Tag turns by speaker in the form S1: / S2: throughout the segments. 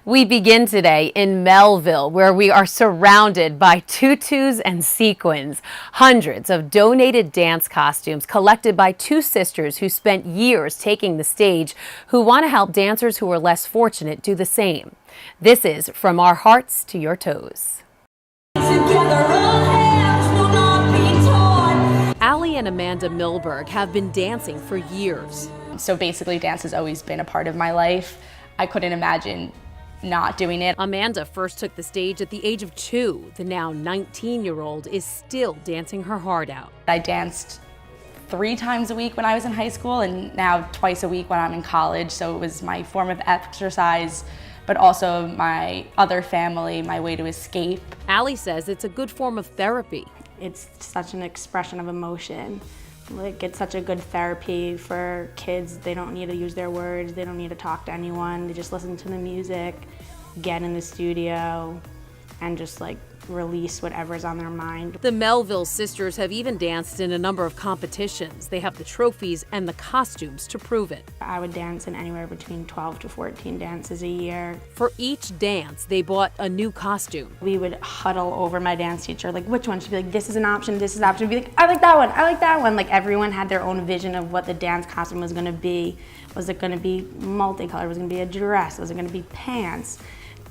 S1: We begin today in Melville, where we are surrounded by tutus and sequins. Hundreds of donated dance costumes collected by two sisters who spent years taking the stage, who want to help dancers who are less fortunate do the same. This is From Our Hearts to Your Toes. Allie and Amanda Milberg have been dancing for years.
S2: So basically, dance has always been a part of my life. I couldn't imagine not doing it.
S1: Amanda first took the stage at the age of 2. The now 19-year-old is still dancing her heart out.
S2: I danced 3 times a week when I was in high school and now twice a week when I'm in college. So it was my form of exercise, but also my other family, my way to escape.
S1: Allie says it's a good form of therapy.
S3: It's such an expression of emotion. Like, it's such a good therapy for kids. They don't need to use their words. They don't need to talk to anyone. They just listen to the music, get in the studio, and just like release whatever's on their mind.
S1: The Melville sisters have even danced in a number of competitions. They have the trophies and the costumes to prove it.
S3: I would dance in anywhere between 12 to 14 dances a year.
S1: For each dance, they bought a new costume.
S3: We would huddle over my dance teacher, like, which one? She'd be like, this is an option, this is an option. We'd be like, I like that one, I like that one. Like, everyone had their own vision of what the dance costume was gonna be. Was it gonna be multicolored? Was it gonna be a dress? Was it gonna be pants?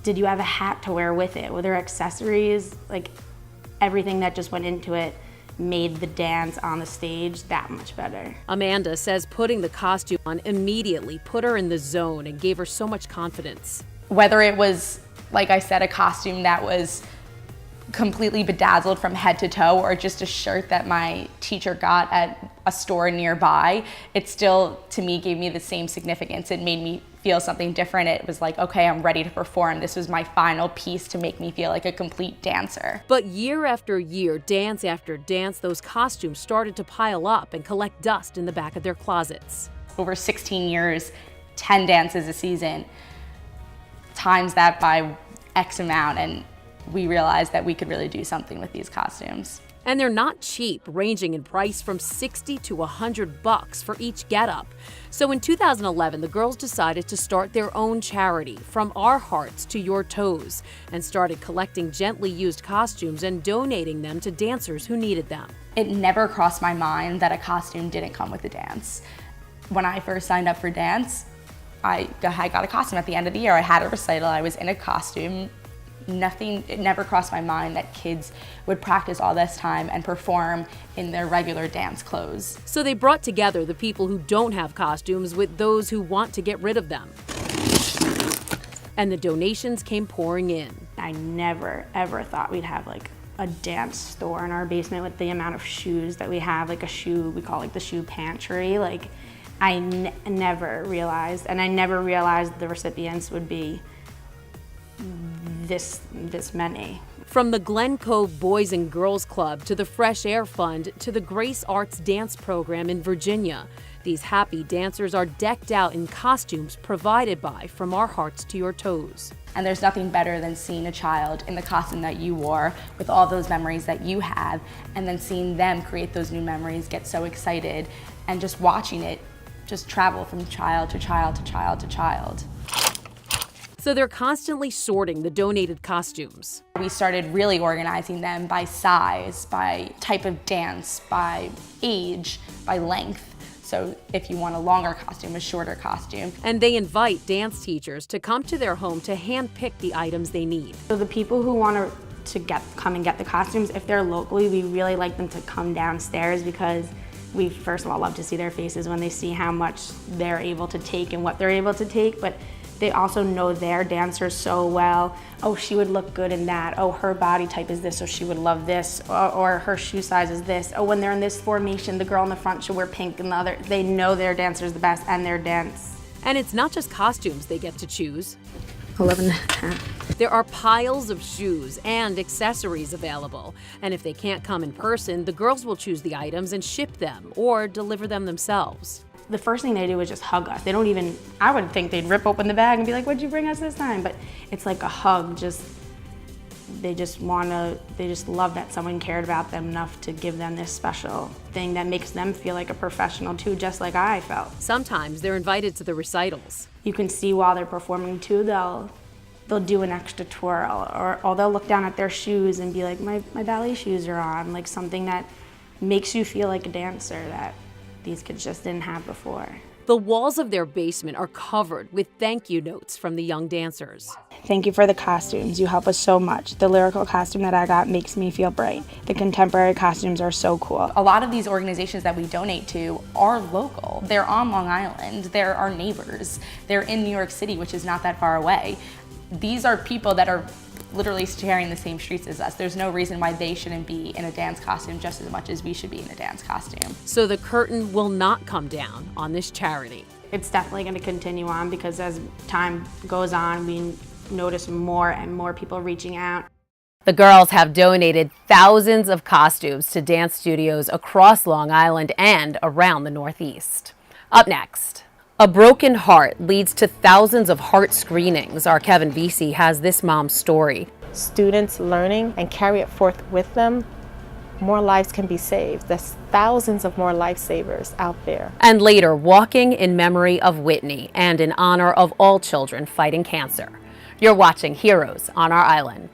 S3: Did you have a hat to wear with it? Were there accessories? Like, everything that just went into it made the dance on the stage that much better.
S1: Amanda says putting the costume on immediately put her in the zone and gave her so much confidence.
S2: Whether it was, like I said, a costume that was completely bedazzled from head to toe, or just a shirt that my teacher got at a store nearby, it still, to me, gave me the same significance. It made me feel something different. It was like, okay, I'm ready to perform. This was my final piece to make me feel like a complete dancer.
S1: But year after year, dance after dance, those costumes started to pile up and collect dust in the back of their closets.
S2: Over 16 years, 10 dances a season, times that by X amount, and we realized that we could really do something with these costumes.
S1: And they're not cheap, ranging in price from $60 to $100 for each getup. So in 2011, the girls decided to start their own charity, From Our Hearts to Your Toes, and started collecting gently used costumes and donating them to dancers who needed them.
S2: It never crossed my mind that a costume didn't come with a dance. When I first signed up for dance, I got a costume at the end of the year. I had a recital, I was in a costume. It never crossed my mind that kids would practice all this time and perform in their regular dance clothes.
S1: So they brought together the people who don't have costumes with those who want to get rid of them. And the donations came pouring in.
S3: I never, ever thought we'd have like a dance store in our basement with the amount of shoes that we have, like a shoe, we call it like the shoe pantry. Like, I never realized, and I never realized the recipients would be this many.
S1: From the Glen Cove Boys and Girls Club to the Fresh Air Fund to the Grace Arts Dance Program in Virginia, these happy dancers are decked out in costumes provided by From Our Hearts to Your Toes.
S2: And there's nothing better than seeing a child in the costume that you wore with all those memories that you have, and then seeing them create those new memories, get so excited, and just watching it just travel from child to child to child to child.
S1: So they're constantly sorting the donated costumes.
S2: We started really organizing them by size, by type of dance, by age, by length. So if you want a longer costume, a shorter costume.
S1: And they invite dance teachers to come to their home to handpick the items they need.
S3: So the people who want to come and get the costumes, if they're locally, we really like them to come downstairs, because we first of all love to see their faces when they see how much they're able to take and what they're able to take, but they also know their dancers so well. Oh, she would look good in that. Oh, her body type is this, so she would love this. Or her shoe size is this. Oh, when they're in this formation, the girl in the front should wear pink, and the other. They know their dancers the best and their dance.
S1: And it's not just costumes they get to choose.
S3: 11.5.
S1: There are piles of shoes and accessories available. And if they can't come in person, the girls will choose the items and ship them or deliver them themselves.
S3: The first thing they do is just hug us. They don't even, I would think they'd rip open the bag and be like, what'd you bring us this time? But it's like a hug, they just love that someone cared about them enough to give them this special thing that makes them feel like a professional too, just like I felt.
S1: Sometimes they're invited to the recitals.
S3: You can see while they're performing too, they'll they'll do an extra twirl, or they'll look down at their shoes and be like, my ballet shoes are on, like something that makes you feel like a dancer that these kids just didn't have before.
S1: The walls of their basement are covered with thank you notes from the young dancers.
S3: Thank you for the costumes. You help us so much. The lyrical costume that I got makes me feel bright. The contemporary costumes are so cool.
S2: A lot of these organizations that we donate to are local. They're on Long Island. They're our neighbors. They're in New York City, which is not that far away. These are people that are literally sharing the same streets as us. There's no reason why they shouldn't be in a dance costume just as much as we should be in a dance costume.
S1: So the curtain will not come down on this charity.
S3: It's definitely going to continue on because as time goes on, we notice more and more people reaching out.
S1: The girls have donated thousands of costumes to dance studios across Long Island and around the Northeast. Up next, a broken heart leads to thousands of heart screenings. Our Kevin Vesey has this mom's story.
S4: Students learning and carry it forth with them, more lives can be saved. There's thousands of more lifesavers out there.
S1: And later, walking in memory of Whitney and in honor of all children fighting cancer. You're watching Heroes on Our Island.